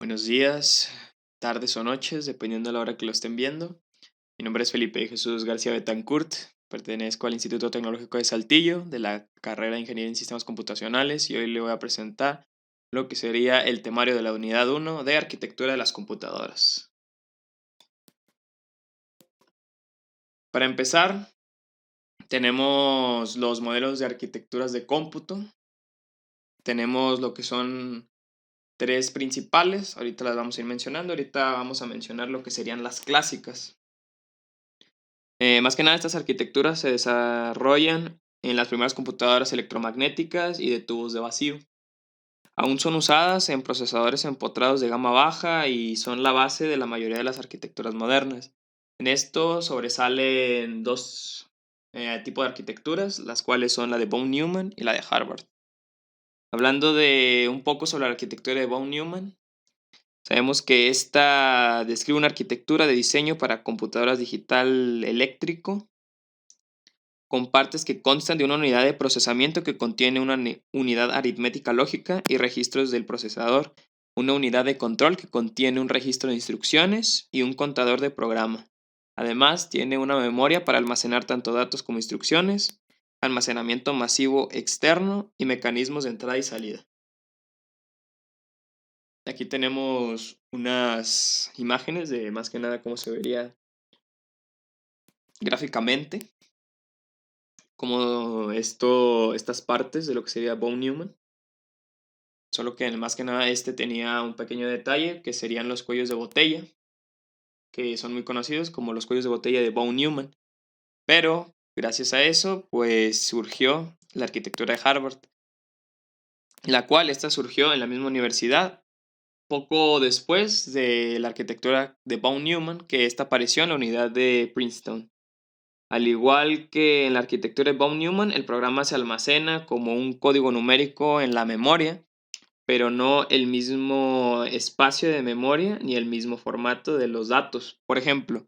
Buenos días, tardes o noches, dependiendo de la hora que lo estén viendo. Mi nombre es Felipe Jesús García Betancourt. Pertenezco al Instituto Tecnológico de Saltillo, de la carrera de Ingeniería en Sistemas Computacionales, y hoy le voy a presentar lo que sería el temario de la unidad 1 de Arquitectura de las Computadoras. Para empezar, tenemos los modelos de arquitecturas de cómputo. Tenemos lo que son tres principales, ahorita las vamos a ir mencionando. Ahorita vamos a mencionar lo que serían las clásicas. Más que nada, estas arquitecturas se desarrollan en las primeras computadoras electromagnéticas y de tubos de vacío. Aún son usadas en procesadores empotrados de gama baja y son la base de la mayoría de las arquitecturas modernas. En esto sobresalen dos tipos de arquitecturas, las cuales son la de von Neumann y la de Harvard. Hablando de un poco sobre la arquitectura de von Neumann, sabemos que esta describe una arquitectura de diseño para computadoras digital eléctrico con partes que constan de una unidad de procesamiento que contiene una unidad aritmética lógica y registros del procesador, una unidad de control que contiene un registro de instrucciones y un contador de programa. Además, tiene una memoria para almacenar tanto datos como instrucciones, almacenamiento masivo externo y mecanismos de entrada y salida. Aquí tenemos unas imágenes de más que nada cómo se vería gráficamente, como estas partes de lo que sería von Neumann. Solo que más que nada este tenía un pequeño detalle que serían los cuellos de botella, que son muy conocidos como los cuellos de botella de von Neumann. Pero gracias a eso, pues surgió la arquitectura de Harvard, la cual esta surgió en la misma universidad poco después de la arquitectura de von Neumann, que esta apareció en la unidad de Princeton. Al igual que en la arquitectura de von Neumann, el programa se almacena como un código numérico en la memoria, pero no el mismo espacio de memoria ni el mismo formato de los datos. Por ejemplo,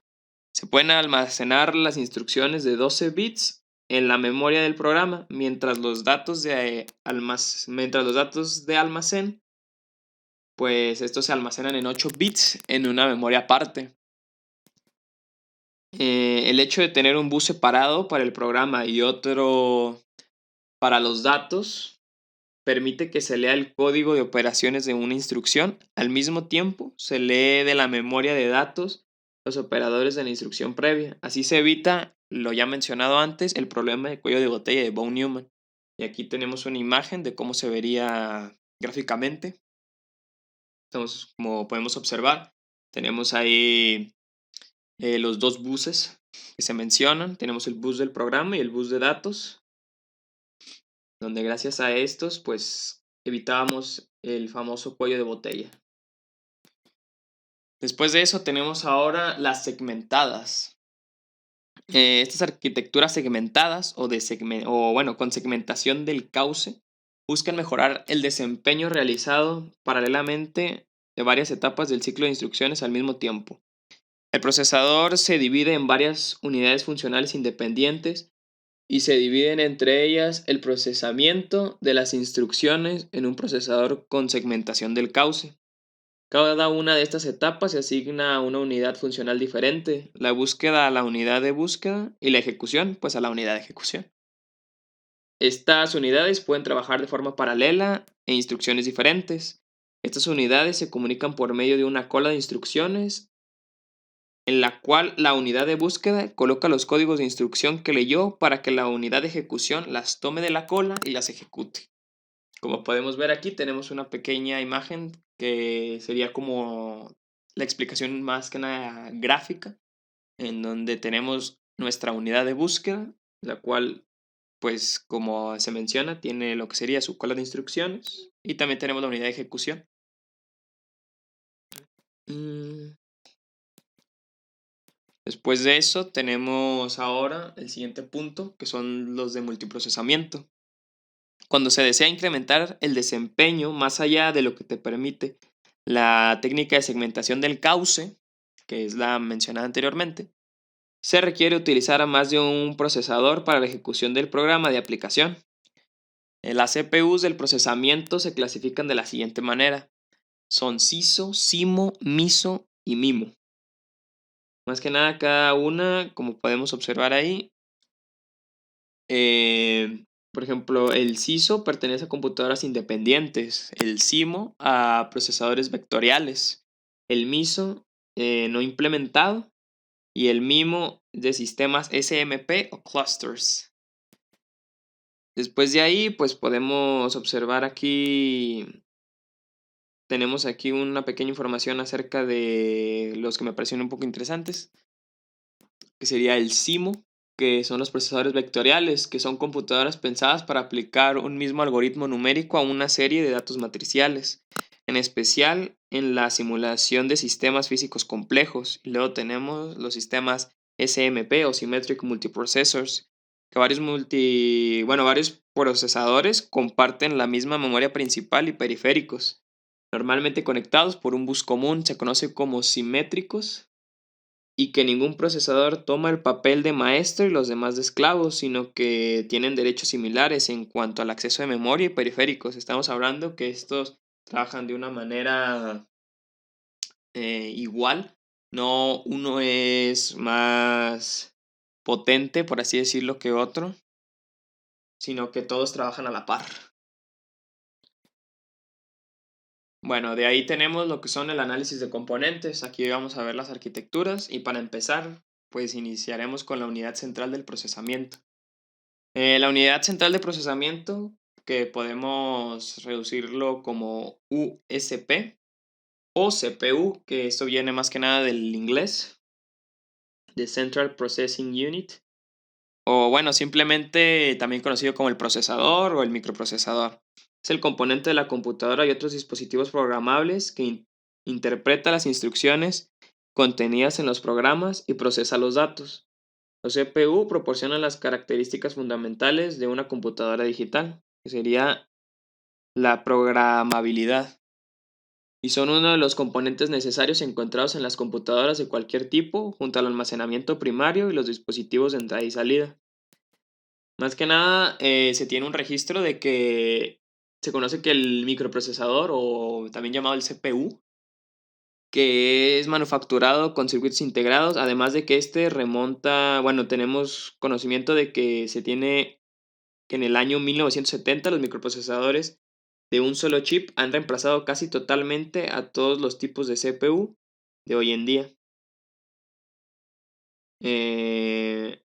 se pueden almacenar las instrucciones de 12 bits en la memoria del programa, mientras los datos de almacén, pues estos se almacenan en 8 bits en una memoria aparte. El hecho de tener un bus separado para el programa y otro para los datos permite que se lea el código de operaciones de una instrucción. Al mismo tiempo, se lee de la memoria de datos los operadores de la instrucción previa. Así se evita, lo ya mencionado antes, el problema de cuello de botella de von Neumann. Y aquí tenemos una imagen de cómo se vería gráficamente. Entonces, como podemos observar, tenemos ahí los dos buses que se mencionan. Tenemos el bus del programa y el bus de datos, donde gracias a estos, pues evitábamos el famoso cuello de botella. Después de eso tenemos ahora las segmentadas. Estas arquitecturas segmentadas con segmentación del cauce buscan mejorar el desempeño realizado paralelamente de varias etapas del ciclo de instrucciones al mismo tiempo. El procesador se divide en varias unidades funcionales independientes y se dividen entre ellas el procesamiento de las instrucciones en un procesador con segmentación del cauce. Cada una de estas etapas se asigna a una unidad funcional diferente, la búsqueda a la unidad de búsqueda y la ejecución pues a la unidad de ejecución. Estas unidades pueden trabajar de forma paralela e instrucciones diferentes. Estas unidades se comunican por medio de una cola de instrucciones en la cual la unidad de búsqueda coloca los códigos de instrucción que leyó para que la unidad de ejecución las tome de la cola y las ejecute. Como podemos ver aquí, tenemos una pequeña imagen que sería como la explicación más que nada gráfica, en donde tenemos nuestra unidad de búsqueda, la cual, pues como se menciona, tiene lo que sería su cola de instrucciones, y también tenemos la unidad de ejecución. Después de eso tenemos ahora el siguiente punto, que son los de multiprocesamiento. Cuando se desea incrementar el desempeño más allá de lo que te permite la técnica de segmentación del cauce, que es la mencionada anteriormente, se requiere utilizar a más de un procesador para la ejecución del programa de aplicación. Las CPUs del procesamiento se clasifican de la siguiente manera. son CISO, CIMO, MISO y MIMO. Más que nada, cada una, como podemos observar ahí, por ejemplo, el CISO pertenece a computadoras independientes, el CIMO a procesadores vectoriales, el MISO no implementado y el MIMO de sistemas SMP o clusters. Después de ahí, pues podemos observar aquí, tenemos aquí una pequeña información acerca de los que me parecieron un poco interesantes, que sería el CIMO, que son los procesadores vectoriales, que son computadoras pensadas para aplicar un mismo algoritmo numérico a una serie de datos matriciales, en especial en la simulación de sistemas físicos complejos. Y luego tenemos los sistemas SMP o Symmetric Multiprocessors, que varios procesadores comparten la misma memoria principal y periféricos, normalmente conectados por un bus común, se conoce como simétricos, y que ningún procesador toma el papel de maestro y los demás de esclavos, sino que tienen derechos similares en cuanto al acceso de memoria y periféricos. Estamos hablando que estos trabajan de una manera igual, no uno es más potente, por así decirlo, que otro, sino que todos trabajan a la par. Bueno, de ahí tenemos lo que son el análisis de componentes. Aquí vamos a ver las arquitecturas y para empezar, pues iniciaremos con la unidad central del procesamiento. La unidad central de procesamiento, que podemos reducirlo como USP o CPU, que esto viene más que nada del inglés, de Central Processing Unit, o bueno, simplemente también conocido como el procesador o el microprocesador. Es el componente de la computadora y otros dispositivos programables que interpreta las instrucciones contenidas en los programas y procesa los datos. Los CPU proporcionan las características fundamentales de una computadora digital, que sería la programabilidad, y son uno de los componentes necesarios encontrados en las computadoras de cualquier tipo, junto al almacenamiento primario y los dispositivos de entrada y salida. Más que nada, se tiene un registro de que se conoce que el microprocesador, o también llamado el CPU, que es manufacturado con circuitos integrados, además de que este remonta, bueno, tenemos conocimiento de que se tiene que en el año 1970 los microprocesadores de un solo chip han reemplazado casi totalmente a todos los tipos de CPU de hoy en día.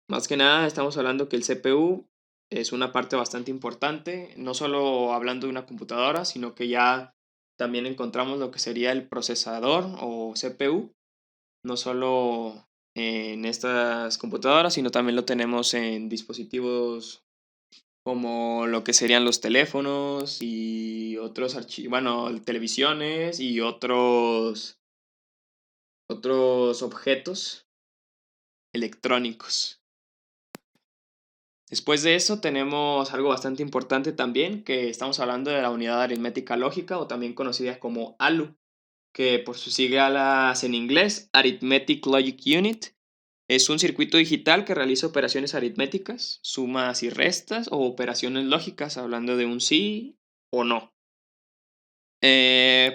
Más que nada estamos hablando que el CPU es una parte bastante importante, no solo hablando de una computadora, sino que ya también encontramos lo que sería el procesador o CPU, no solo en estas computadoras, sino también lo tenemos en dispositivos como lo que serían los teléfonos y otros televisiones y otros objetos electrónicos. Después de eso tenemos algo bastante importante también, que estamos hablando de la unidad aritmética lógica, o también conocida como ALU, que por sus siglas en inglés, Arithmetic Logic Unit, es un circuito digital que realiza operaciones aritméticas, sumas y restas o operaciones lógicas, hablando de un sí o no.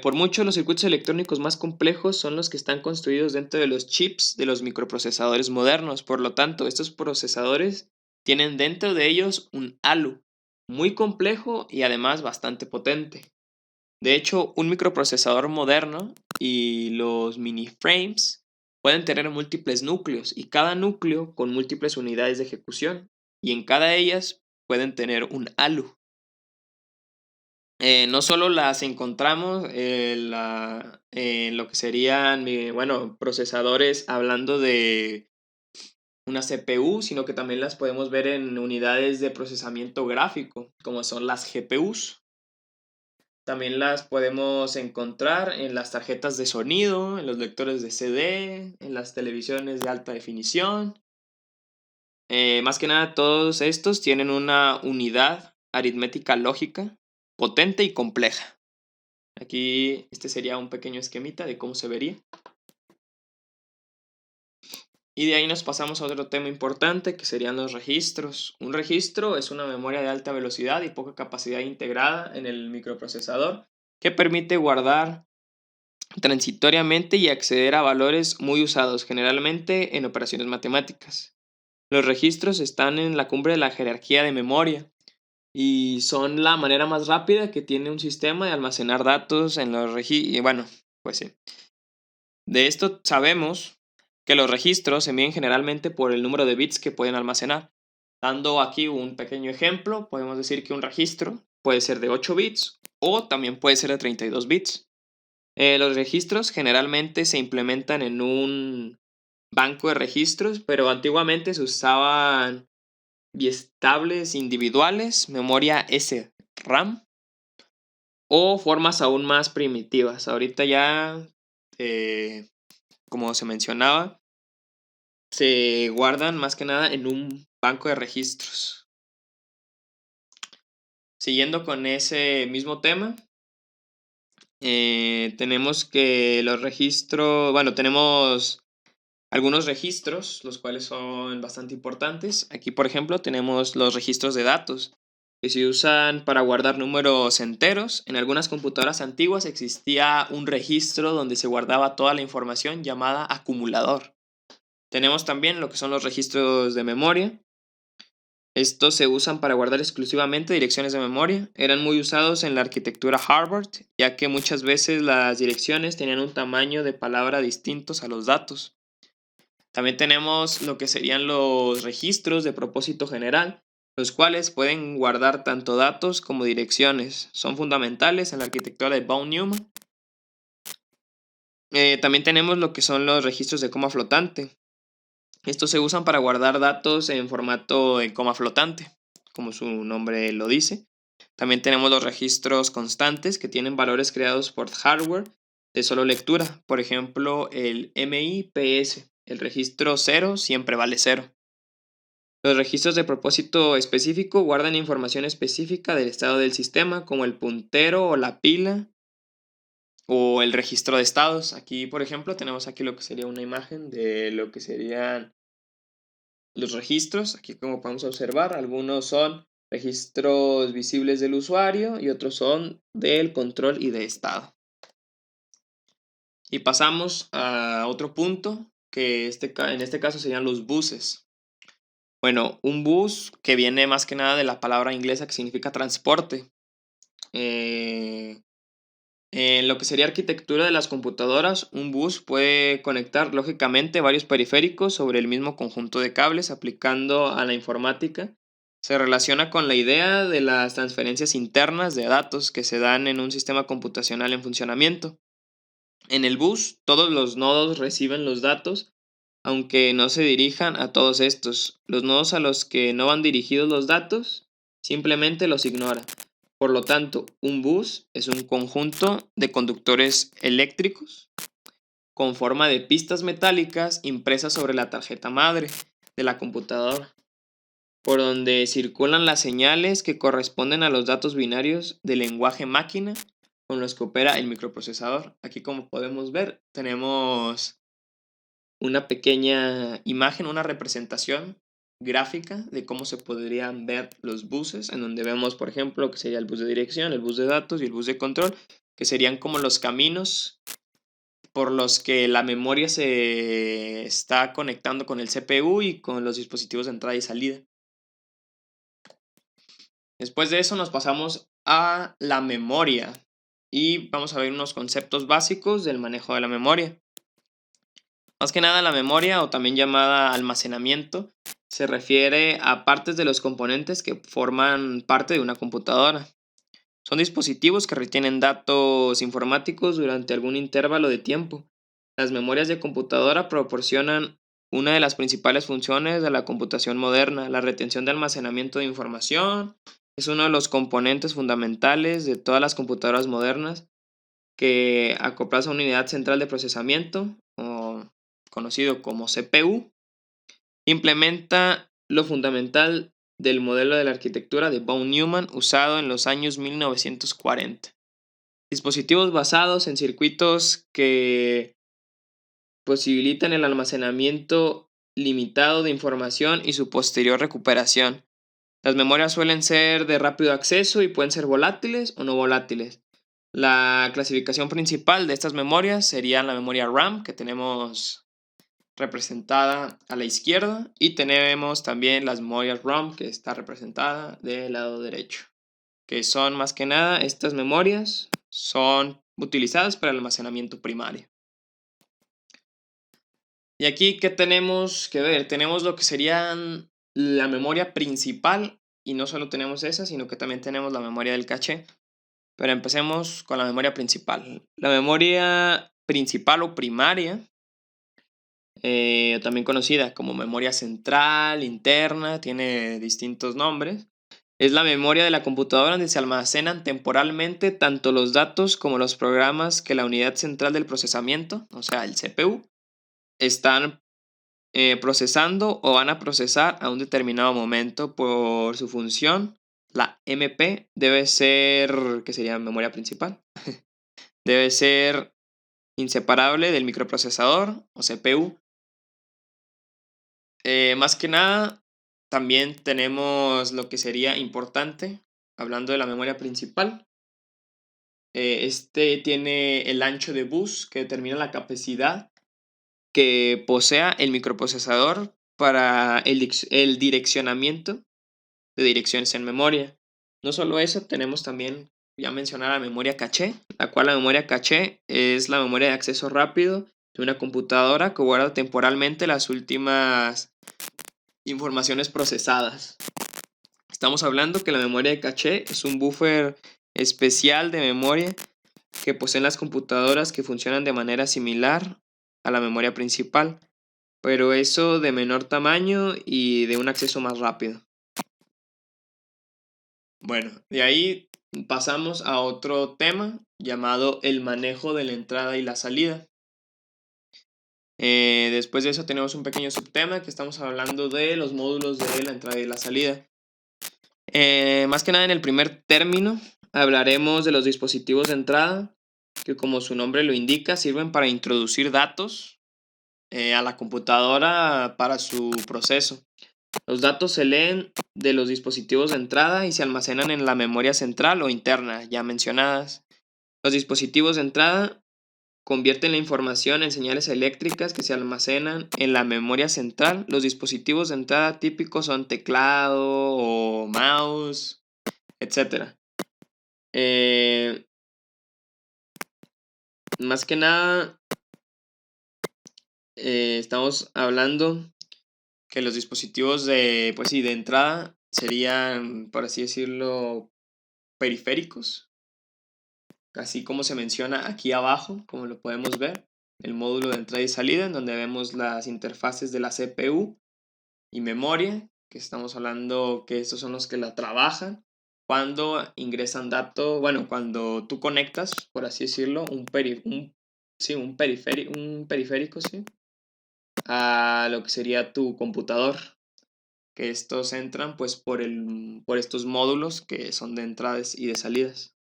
Por mucho, los circuitos electrónicos más complejos son los que están construidos dentro de los chips de los microprocesadores modernos. Por lo tanto, estos procesadores tienen dentro de ellos un ALU muy complejo y además bastante potente. De hecho, un microprocesador moderno y los mini-frames pueden tener múltiples núcleos y cada núcleo con múltiples unidades de ejecución, y en cada de ellas pueden tener un ALU. No solo las encontramos en lo que serían, procesadores hablando de una CPU, sino que también las podemos ver en unidades de procesamiento gráfico, como son las GPUs. También las podemos encontrar en las tarjetas de sonido, en los lectores de CD, en las televisiones de alta definición. Más que nada, todos estos tienen una unidad aritmética lógica potente y compleja. Aquí este sería un pequeño esquemita de cómo se vería. Y de ahí nos pasamos a otro tema importante, que serían los registros. Un registro es una memoria de alta velocidad y poca capacidad integrada en el microprocesador que permite guardar transitoriamente y acceder a valores muy usados, generalmente en operaciones matemáticas. Los registros están en la cumbre de la jerarquía de memoria y son la manera más rápida que tiene un sistema de almacenar datos en los registros. Y bueno, pues sí. De esto sabemos que los registros se miden generalmente por el número de bits que pueden almacenar. Dando aquí un pequeño ejemplo, podemos decir que un registro puede ser de 8 bits o también puede ser de 32 bits. Los registros generalmente se implementan en un banco de registros, pero antiguamente se usaban biestables individuales, memoria SRAM o formas aún más primitivas. Ahorita ya, como se mencionaba, se guardan más que nada en un banco de registros. Siguiendo con ese mismo tema, tenemos que los registros, bueno, tenemos algunos registros, los cuales son bastante importantes. Aquí, por ejemplo, tenemos los registros de datos, que se usan para guardar números enteros. En algunas computadoras antiguas existía un registro donde se guardaba toda la información llamada acumulador. Tenemos también lo que son los registros de memoria. Estos se usan para guardar exclusivamente direcciones de memoria. Eran muy usados en la arquitectura Harvard, ya que muchas veces las direcciones tenían un tamaño de palabra distintos a los datos. También tenemos lo que serían los registros de propósito general, los cuales pueden guardar tanto datos como direcciones. Son fundamentales en la arquitectura de von Neumann. También tenemos lo que son los registros de coma flotante. Estos se usan para guardar datos en formato de coma flotante, como su nombre lo dice. También tenemos los registros constantes, que tienen valores creados por hardware de solo lectura. Por ejemplo, el MIPS. El registro 0 siempre vale 0. Los registros de propósito específico guardan información específica del estado del sistema, como el puntero o la pila o el registro de estados. Aquí, por ejemplo, tenemos aquí lo que sería una imagen de lo que serían los registros. Aquí, como podemos observar, algunos son registros visibles del usuario y otros son del control y de estado. Y pasamos a otro punto, que en este caso serían los buses. Bueno, un bus que viene más que nada de la palabra inglesa que significa transporte. En lo que sería arquitectura de las computadoras, un bus puede conectar lógicamente varios periféricos sobre el mismo conjunto de cables aplicando a la informática. Se relaciona con la idea de las transferencias internas de datos que se dan en un sistema computacional en funcionamiento. En el bus, todos los nodos reciben los datos, aunque no se dirijan a todos estos. Los nodos a los que no van dirigidos los datos simplemente los ignora. Por lo tanto, un bus es un conjunto de conductores eléctricos con forma de pistas metálicas impresas sobre la tarjeta madre de la computadora, por donde circulan las señales que corresponden a los datos binarios del lenguaje máquina con los que opera el microprocesador. Aquí, como podemos ver, tenemos una pequeña imagen, una representación gráfica de cómo se podrían ver los buses, en donde vemos, por ejemplo, que sería el bus de dirección, el bus de datos y el bus de control, que serían como los caminos por los que la memoria se está conectando con el CPU y con los dispositivos de entrada y salida. Después de eso nos pasamos a la memoria y vamos a ver unos conceptos básicos del manejo de la memoria. Más que nada, la memoria, o también llamada almacenamiento, se refiere a partes de los componentes que forman parte de una computadora. Son dispositivos que retienen datos informáticos durante algún intervalo de tiempo. Las memorias de computadora proporcionan una de las principales funciones de la computación moderna. La retención de almacenamiento de información es uno de los componentes fundamentales de todas las computadoras modernas, que acopladas a una unidad central de procesamiento, o conocido como CPU, implementa lo fundamental del modelo de la arquitectura de von Neumann usado en los años 1940. Dispositivos basados en circuitos que posibilitan el almacenamiento limitado de información y su posterior recuperación. Las memorias suelen ser de rápido acceso y pueden ser volátiles o no volátiles. La clasificación principal de estas memorias sería la memoria RAM, que tenemos representada a la izquierda, y tenemos también las memorias ROM, que está representada del lado derecho, que son más que nada estas memorias son utilizadas para el almacenamiento primario. Y aquí, ¿qué tenemos que ver? Tenemos lo que serían la memoria principal, y no solo tenemos esa, sino que también tenemos la memoria del caché. Pero empecemos con la memoria principal. La memoria principal o primaria, también conocida como memoria central, interna, tiene distintos nombres. Es la memoria de la computadora donde se almacenan temporalmente tanto los datos como los programas que la unidad central del procesamiento, o sea, el CPU, están procesando o van a procesar a un determinado momento por su función. La MP debe ser, que sería memoria principal, debe ser inseparable del microprocesador o CPU. Más que nada, también tenemos lo que sería importante, hablando de la memoria principal. Este tiene el ancho de bus que determina la capacidad que posea el microprocesador para el direccionamiento de direcciones en memoria. No solo eso, tenemos también ya mencionar la memoria caché, la cual la memoria caché es la memoria de acceso rápido de una computadora que guarda temporalmente las últimas informaciones procesadas. Estamos hablando que la memoria de caché es un buffer especial de memoria que poseen las computadoras que funcionan de manera similar a la memoria principal, pero eso de menor tamaño y de un acceso más rápido. Bueno, de ahí pasamos a otro tema llamado el manejo de la entrada y la salida. Después de eso tenemos un pequeño subtema que estamos hablando de los módulos de la entrada y la salida. Más que nada en el primer término hablaremos de los dispositivos de entrada, que como su nombre lo indica sirven para introducir datos a la computadora para su proceso. Los datos se leen de los dispositivos de entrada y se almacenan en la memoria central o interna, ya mencionadas. Los dispositivos de entrada convierten la información en señales eléctricas que se almacenan en la memoria central. Los dispositivos de entrada típicos son teclado o mouse, etc. Más que nada, estamos hablando que los dispositivos de entrada serían, por así decirlo, periféricos, así como se menciona aquí abajo, como lo podemos ver, el módulo de entrada y salida, en donde vemos las interfaces de la CPU y memoria, que estamos hablando que estos son los que la trabajan cuando ingresan datos, bueno, cuando tú conectas, por así decirlo, un periférico, sí, a lo que sería tu computador, que estos entran pues por estos módulos que son de entradas y de salidas.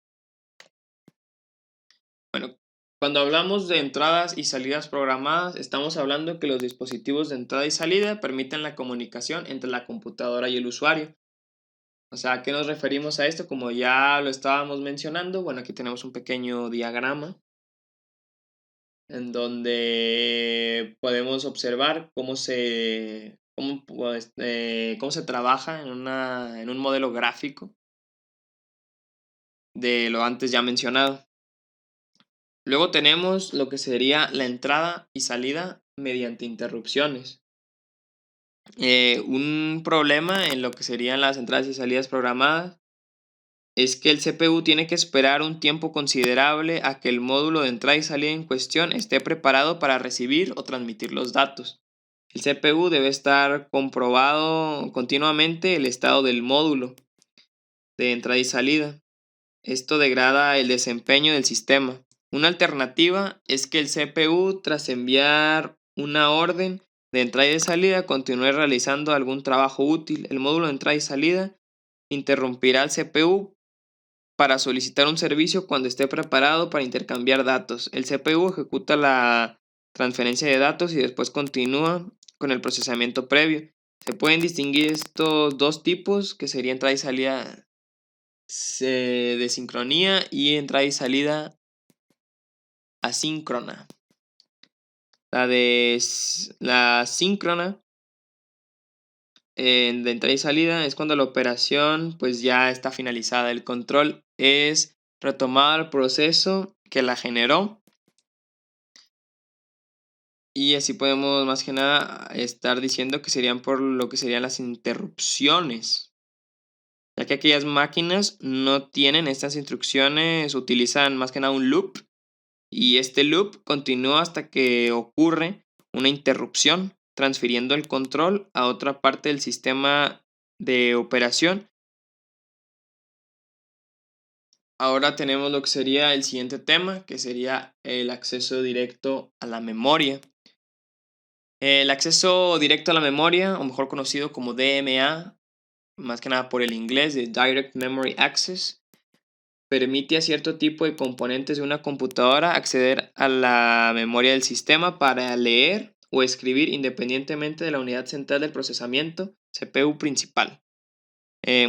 Bueno, cuando hablamos de entradas y salidas programadas, estamos hablando que los dispositivos de entrada y salida permiten la comunicación entre la computadora y el usuario. O sea, ¿a qué nos referimos a esto? Como ya lo estábamos mencionando, bueno, aquí tenemos un pequeño diagrama en donde podemos observar cómo se trabaja en un modelo gráfico de lo antes ya mencionado. Luego tenemos lo que sería la entrada y salida mediante interrupciones. Un problema en lo que serían las entradas y salidas programadas es que el CPU tiene que esperar un tiempo considerable a que el módulo de entrada y salida en cuestión esté preparado para recibir o transmitir los datos. El CPU debe estar comprobado continuamente el estado del módulo de entrada y salida. Esto degrada el desempeño del sistema. Una alternativa es que el CPU, tras enviar una orden de entrada y de salida, continúe realizando algún trabajo útil. El módulo de entrada y salida interrumpirá al CPU para solicitar un servicio cuando esté preparado para intercambiar datos. El CPU ejecuta la transferencia de datos y después continúa con el procesamiento previo. Se pueden distinguir estos dos tipos, que sería entrada y salida de sincronía y entrada y salida asíncrona. La síncrona de entrada y salida es cuando la operación pues ya está finalizada. El control es retomar el proceso que la generó. Y así podemos más que nada estar diciendo que serían por lo que serían las interrupciones. Ya que aquellas máquinas no tienen estas instrucciones, utilizan más que nada un loop. Y este loop continúa hasta que ocurre una interrupción, transfiriendo el control a otra parte del sistema de operación. Ahora tenemos lo que sería el siguiente tema, que sería el acceso directo a la memoria. El acceso directo a la memoria, o mejor conocido como DMA, más que nada por el inglés de Direct Memory Access, permite a cierto tipo de componentes de una computadora acceder a la memoria del sistema para leer o escribir independientemente de la unidad central del procesamiento, CPU principal.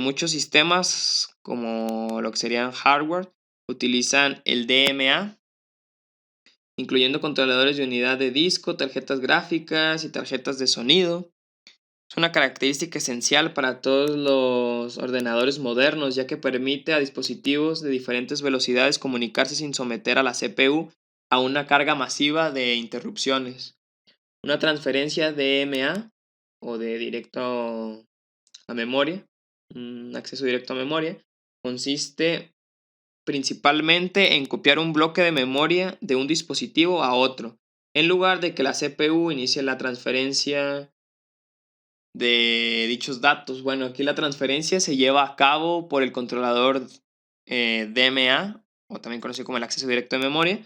Muchos sistemas, como lo que serían hardware, utilizan el DMA, incluyendo controladores de unidad de disco, tarjetas gráficas y tarjetas de sonido. Es una característica esencial para todos los ordenadores modernos, ya que permite a dispositivos de diferentes velocidades comunicarse sin someter a la CPU a una carga masiva de interrupciones. Una transferencia DMA o de directo a memoria, un acceso directo a memoria, consiste principalmente en copiar un bloque de memoria de un dispositivo a otro, en lugar de que la CPU inicie la transferencia de dichos datos. Bueno, aquí la transferencia se lleva a cabo por el controlador DMA, o también conocido como el acceso directo de memoria.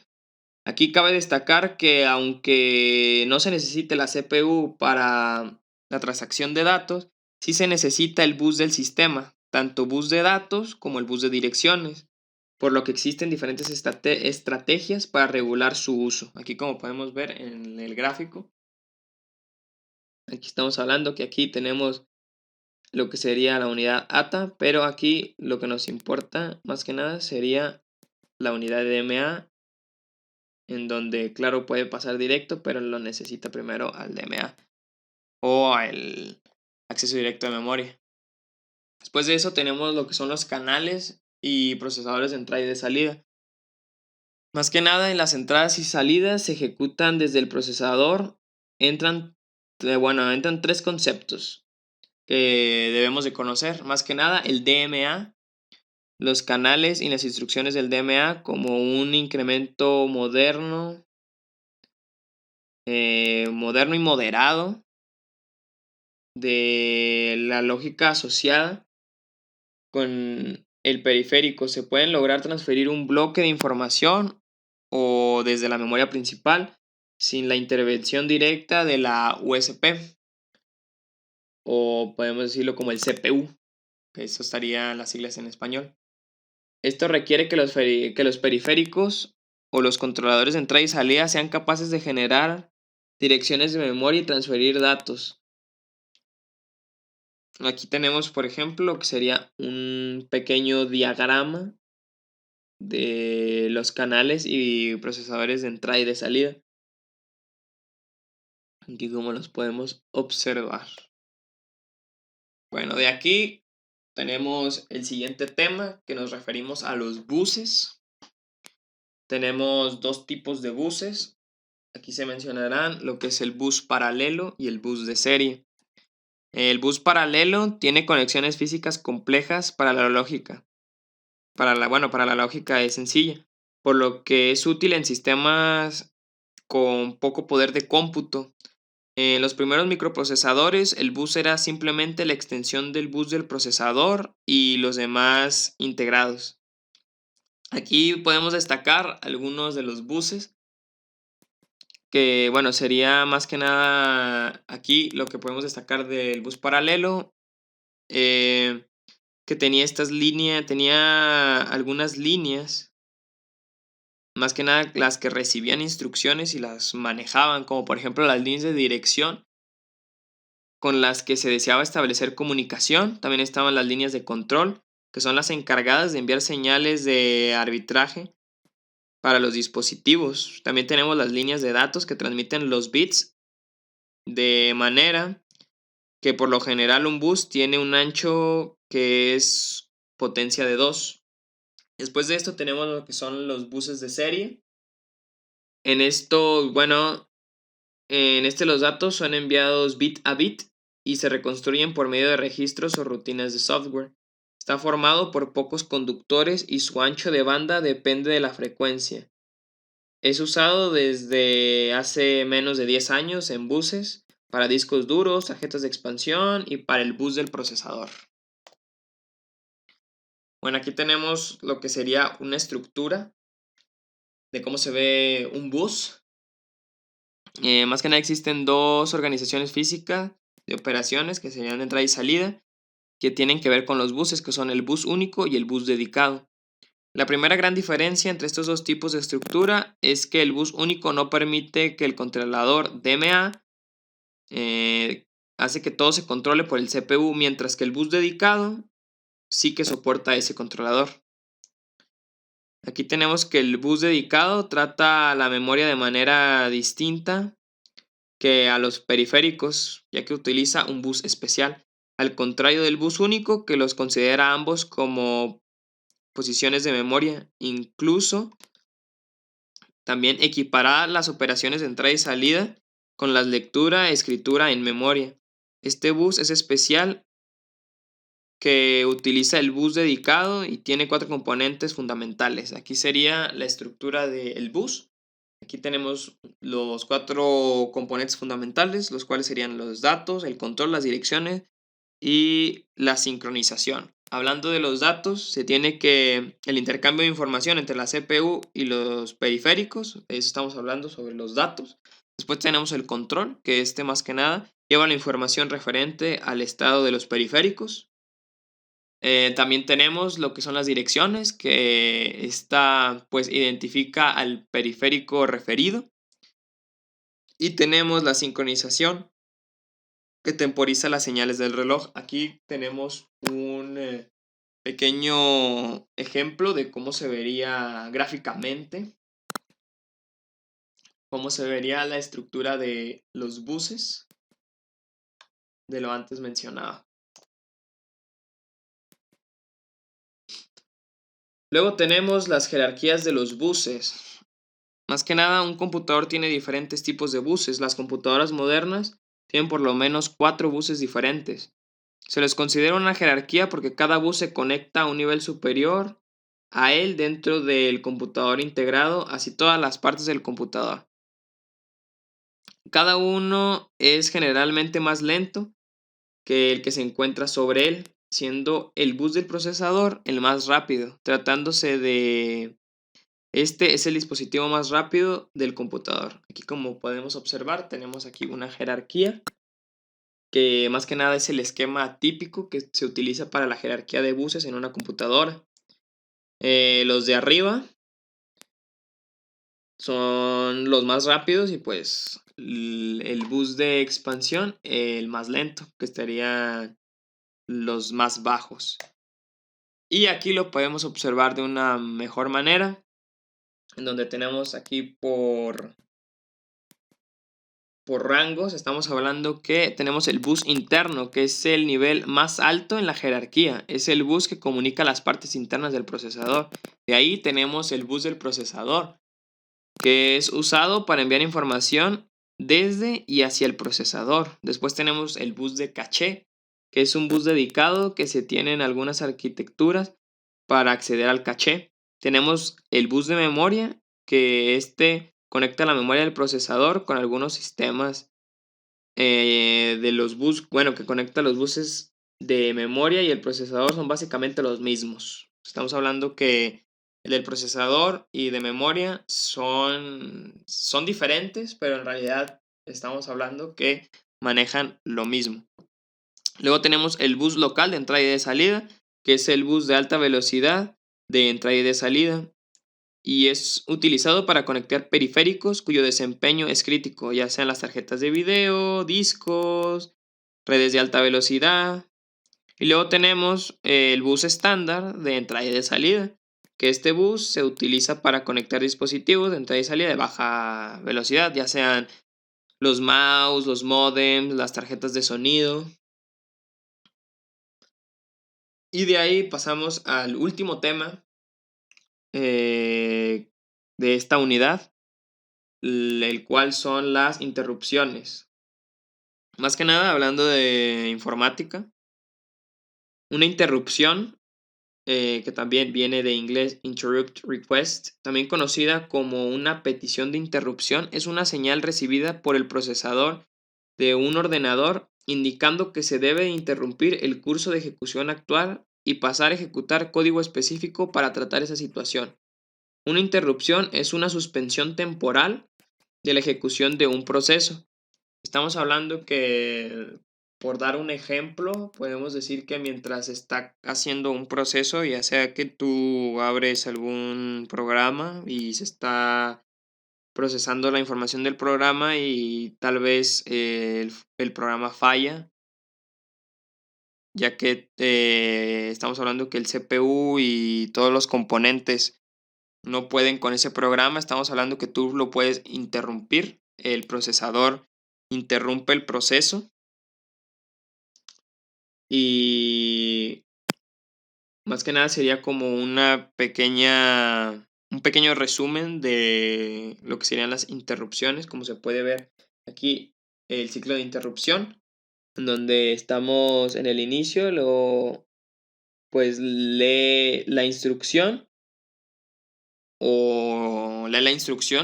Aquí cabe destacar que aunque no se necesite la CPU para la transacción de datos, sí se necesita el bus del sistema, tanto bus de datos como el bus de direcciones, por lo que existen diferentes estrategias para regular su uso. Aquí como podemos ver en el gráfico, aquí estamos hablando que aquí tenemos lo que sería la unidad ATA, pero aquí lo que nos importa más que nada sería la unidad de DMA, en donde claro puede pasar directo, pero lo necesita primero al DMA o al acceso directo de memoria. Después de eso tenemos lo que son los canales y procesadores de entrada y de salida. Más que nada en las entradas y salidas se ejecutan desde el procesador, entran tres conceptos que debemos de conocer. Más que nada el DMA, los canales y las instrucciones del DMA como un incremento moderno y moderado de la lógica asociada con el periférico. Se pueden lograr transferir un bloque de información o desde la memoria principal sin la intervención directa de la USB, o podemos decirlo como el CPU, que eso estaría en las siglas en español. Esto requiere que los periféricos o los controladores de entrada y salida sean capaces de generar direcciones de memoria y transferir datos. Aquí tenemos, por ejemplo, lo que sería un pequeño diagrama de los canales y procesadores de entrada y de salida. Aquí como los podemos observar. Bueno, de aquí tenemos el siguiente tema, que nos referimos a los buses. Tenemos dos tipos de buses. Aquí se mencionarán lo que es el bus paralelo y el bus de serie. El bus paralelo tiene conexiones físicas complejas para la lógica. Para la lógica es sencilla, por lo que es útil en sistemas con poco poder de cómputo. En los primeros microprocesadores, el bus era simplemente la extensión del bus del procesador y los demás integrados. Aquí podemos destacar algunos de los buses, que bueno, sería más que nada aquí lo que podemos destacar del bus paralelo, que tenía algunas líneas, más que nada las que recibían instrucciones y las manejaban, como por ejemplo las líneas de dirección con las que se deseaba establecer comunicación. También estaban las líneas de control, que son las encargadas de enviar señales de arbitraje para los dispositivos. También tenemos las líneas de datos que transmiten los bits de manera que por lo general un bus tiene un ancho que es potencia de 2. Después de esto tenemos lo que son los buses de serie. En esto, bueno, los datos son enviados bit a bit y se reconstruyen por medio de registros o rutinas de software. Está formado por pocos conductores y su ancho de banda depende de la frecuencia. Es usado desde hace menos de 10 años en buses, para discos duros, tarjetas de expansión y para el bus del procesador. Bueno, aquí tenemos lo que sería una estructura de cómo se ve un bus. Más que nada existen dos organizaciones físicas de operaciones que serían de entrada y salida, que tienen que ver con los buses, que son el bus único y el bus dedicado. La primera gran diferencia entre estos dos tipos de estructura es que el bus único no permite que el controlador DMA hace que todo se controle por el CPU, mientras que el bus dedicado sí que soporta ese controlador. Aquí tenemos que el bus dedicado trata la memoria de manera distinta que a los periféricos, ya que utiliza un bus especial, al contrario del bus único, que los considera ambos como posiciones de memoria. Incluso también equipará las operaciones de entrada y salida con la lectura e escritura en memoria. Este bus es especial, que utiliza el bus dedicado y tiene 4 componentes fundamentales. Aquí sería la estructura del bus. Aquí tenemos los 4 componentes fundamentales, los cuales serían los datos, el control, las direcciones y la sincronización. Hablando de los datos, se tiene que el intercambio de información entre la CPU y los periféricos, de eso estamos hablando sobre los datos. Después tenemos el control, que más que nada lleva la información referente al estado de los periféricos. También tenemos lo que son las direcciones, que esta pues identifica al periférico referido. Y tenemos la sincronización, que temporiza las señales del reloj. Aquí tenemos un pequeño ejemplo de cómo se vería gráficamente, cómo se vería la estructura de los buses de lo antes mencionado. Luego tenemos las jerarquías de los buses. Más que nada, un computador tiene diferentes tipos de buses. Las computadoras modernas tienen por lo menos 4 buses diferentes. Se les considera una jerarquía porque cada bus se conecta a un nivel superior a él dentro del computador integrado, así todas las partes del computador. Cada uno es generalmente más lento que el que se encuentra sobre él, siendo el bus del procesador el más rápido. Tratándose de este es el dispositivo más rápido del computador. Aquí, como podemos observar, tenemos aquí una jerarquía, que más que nada es el esquema típico que se utiliza para la jerarquía de buses en una computadora. Los de arriba son los más rápidos y pues el bus de expansión el más lento, que estarían los más bajos. Y aquí lo podemos observar de una mejor manera, en donde tenemos aquí por rangos. Estamos hablando que tenemos el bus interno, que es el nivel más alto en la jerarquía. Es el bus que comunica las partes internas del procesador. De ahí tenemos el bus del procesador, que es usado para enviar información desde y hacia el procesador. Después tenemos el bus de caché, que es un bus dedicado que se tiene en algunas arquitecturas para acceder al caché. Tenemos el bus de memoria, que conecta la memoria del procesador con algunos sistemas de los bus, bueno, que conecta los buses de memoria y el procesador son básicamente los mismos. Estamos hablando que el del procesador y de memoria son diferentes, pero en realidad estamos hablando que manejan lo mismo. Luego tenemos el bus local de entrada y de salida, que es el bus de alta velocidad de entrada y de salida, y es utilizado para conectar periféricos cuyo desempeño es crítico, ya sean las tarjetas de video, discos, redes de alta velocidad. Y luego tenemos el bus estándar de entrada y de salida, que este bus se utiliza para conectar dispositivos de entrada y salida de baja velocidad, ya sean los mouse, los modems, las tarjetas de sonido. Y de ahí pasamos al último tema de esta unidad, el cual son las interrupciones. Más que nada, hablando de informática, una interrupción, que también viene de inglés interrupt request, también conocida como una petición de interrupción, es una señal recibida por el procesador de un ordenador indicando que se debe interrumpir el curso de ejecución actual y pasar a ejecutar código específico para tratar esa situación. Una interrupción es una suspensión temporal de la ejecución de un proceso. Estamos hablando que, por dar un ejemplo, podemos decir que mientras está haciendo un proceso, ya sea que tú abres algún programa y se está procesando la información del programa y tal vez el programa falla, ya que estamos hablando que el CPU y todos los componentes no pueden con ese programa, estamos hablando que tú lo puedes interrumpir, el procesador interrumpe el proceso y más que nada sería como un pequeño resumen de lo que serían las interrupciones, como se puede ver aquí el ciclo de interrupción, en donde estamos en el inicio, luego pues lee la instrucción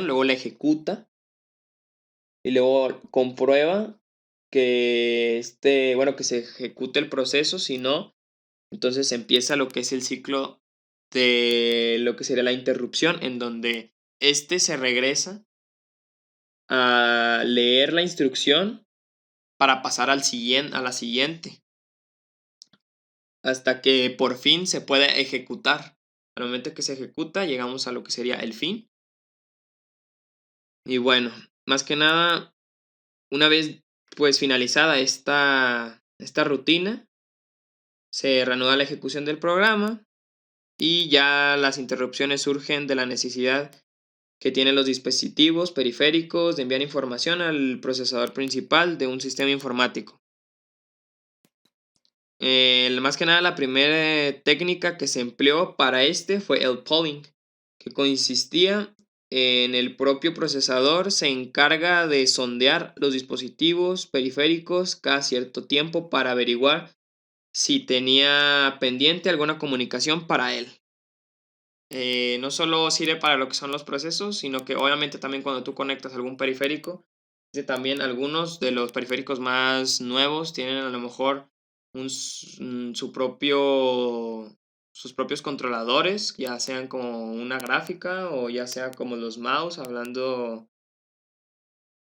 luego la ejecuta y luego comprueba que se ejecute el proceso, si no, entonces empieza lo que es el ciclo de lo que sería la interrupción, en donde se regresa a leer la instrucción para pasar a la siguiente, hasta que por fin se puede ejecutar. Al momento que se ejecuta, llegamos a lo que sería el fin. Y bueno, más que nada, una vez pues finalizada esta rutina, se reanuda la ejecución del programa y ya las interrupciones surgen de la necesidad que tienen los dispositivos periféricos de enviar información al procesador principal de un sistema informático. Más que nada, la primera técnica que se empleó para fue el polling, que consistía en el propio procesador se encarga de sondear los dispositivos periféricos cada cierto tiempo para averiguar si tenía pendiente alguna comunicación para él. No solo sirve para lo que son los procesos, sino que obviamente también cuando tú conectas algún periférico, también algunos de los periféricos más nuevos tienen a lo mejor sus propios controladores, ya sean como una gráfica o ya sea como los mouse, hablando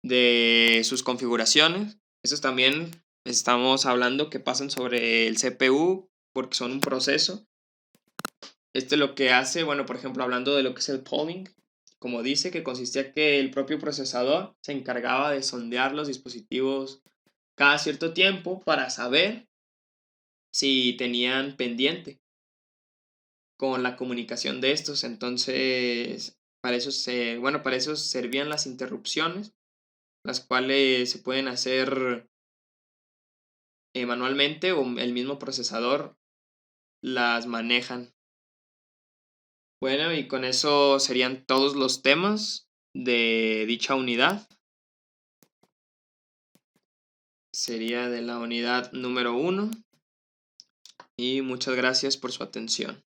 de sus configuraciones. Esos también estamos hablando que pasan sobre el CPU porque son un proceso. Lo que hace, bueno, por ejemplo, hablando de lo que es el polling, como dice, que consistía que el propio procesador se encargaba de sondear los dispositivos cada cierto tiempo para saber si tenían pendiente con la comunicación de estos. Entonces, para eso servían las interrupciones, las cuales se pueden hacer manualmente o el mismo procesador las manejan. Bueno, y con eso serían todos los temas de dicha unidad. Sería de la unidad número 1 y muchas gracias por su atención.